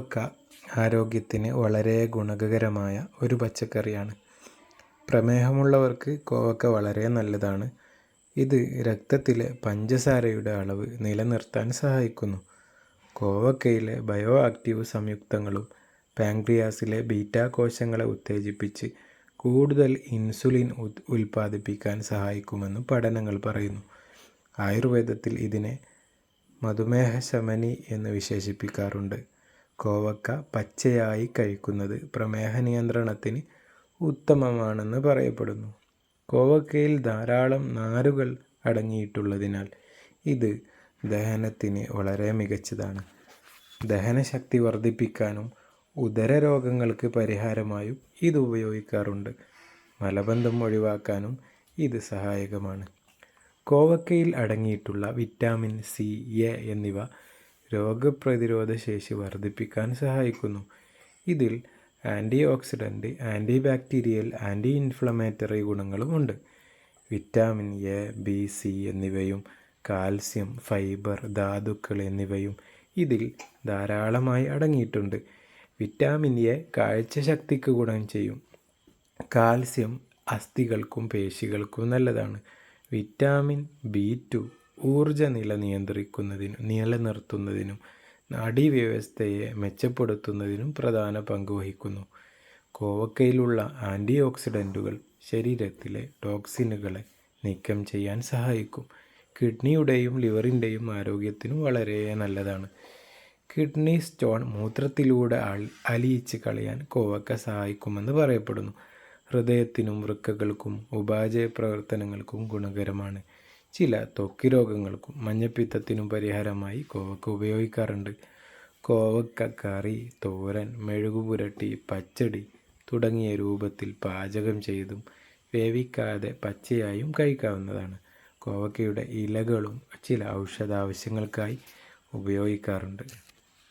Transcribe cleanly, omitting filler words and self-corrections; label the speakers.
Speaker 1: കോവക്ക ആരോഗ്യത്തിന് വളരെ ഗുണകരമായ ഒരു പച്ചക്കറിയാണ്. പ്രമേഹമുള്ളവർക്ക് കോവക്ക വളരെ നല്ലതാണ്. ഇത് രക്തത്തിലെ പഞ്ചസാരയുടെ അളവ് നിലനിർത്താൻ സഹായിക്കുന്നു. കോവക്കയിലെ ബയോ ആക്റ്റീവ് സംയുക്തങ്ങളും പാൻക്രിയാസിലെ ബീറ്റാ കോശങ്ങളെ ഉത്തേജിപ്പിച്ച് കൂടുതൽ ഇൻസുലിൻ ഉൽപ്പാദിപ്പിക്കാൻ സഹായിക്കുമെന്ന് പഠനങ്ങൾ പറയുന്നു. ആയുർവേദത്തിൽ ഇതിനെ മധുമേഹശമനി എന്ന് വിശേഷിപ്പിക്കാറുണ്ട്. കോവക്ക പച്ചയായി കഴിക്കുന്നത് പ്രമേഹ നിയന്ത്രണത്തിന് ഉത്തമമാണെന്ന് പറയപ്പെടുന്നു. കോവക്കയിൽ ധാരാളം നാരുകൾ അടങ്ങിയിട്ടുള്ളതിനാൽ ഇത് ദഹനത്തിന് വളരെ മികച്ചതാണ്. ദഹനശക്തി വർദ്ധിപ്പിക്കാനും ഉദരരോഗങ്ങൾക്ക് പരിഹാരമായും ഇത് ഉപയോഗിക്കാറുണ്ട്. മലബന്ധം ഒഴിവാക്കാനും ഇത് സഹായകമാണ്. കോവക്കയിൽ അടങ്ങിയിട്ടുള്ള വിറ്റാമിൻ സി, എ എന്നിവ രോഗപ്രതിരോധ ശേഷി വർദ്ധിപ്പിക്കാൻ സഹായിക്കുന്നു. ഇതിൽ antioxidant, antibacterial, anti inflammatory ഗുണങ്ങളുമുണ്ട്. വിറ്റാമിൻ എ, ബി, സി എന്നിവയും കാൽസ്യം, ഫൈബർ, ധാതുക്കൾ എന്നിവയും ഇതിൽ ധാരാളമായി അടങ്ങിയിട്ടുണ്ട്. വിറ്റാമിൻ എ കാഴ്ചശക്തിക്ക് ഗുണം ചെയ്യും. കാൽസ്യം അസ്ഥികൾക്കും പേശികൾക്കും നല്ലതാണ്. വിറ്റാമിൻ ബി2 ഊർജ്ജനില നിലനിർത്തുന്നതിനും നാഡീവ്യവസ്ഥയെ മെച്ചപ്പെടുത്തുന്നതിനും പ്രധാന പങ്ക് വഹിക്കുന്നു. കോവക്കയിലുള്ള ആൻറ്റി ഓക്സിഡൻറ്റുകൾ ശരീരത്തിലെ ടോക്സിനുകളെ നീക്കം ചെയ്യാൻ സഹായിക്കും. കിഡ്നിയുടെയും ലിവറിൻ്റെയും ആരോഗ്യത്തിനും വളരെ നല്ലതാണ്. കിഡ്നി സ്റ്റോൺ മൂത്രത്തിലൂടെ അലിയിച്ച് കളയാൻ കോവക്ക സഹായിക്കുമെന്ന് പറയപ്പെടുന്നു. ഹൃദയത്തിനും വൃക്കകൾക്കും ഉപാപചയ പ്രവർത്തനങ്ങൾക്കും ഗുണകരമാണ്. ചില ത്വക്ക് രോഗങ്ങൾക്കും മഞ്ഞപ്പിത്തത്തിനും പരിഹാരമായി കോവക്ക ഉപയോഗിക്കാറുണ്ട്. കോവക്ക കറി, തോരൻ, മെഴുകുപുരട്ടി, പച്ചടി തുടങ്ങിയ രൂപത്തിൽ പാചകം ചെയ്തും വേവിക്കാതെ പച്ചയായും കഴിക്കാവുന്നതാണ്. കോവക്കയുടെ ഇലകളും ചില ഔഷധാവശ്യങ്ങൾക്കായി ഉപയോഗിക്കാറുണ്ട്.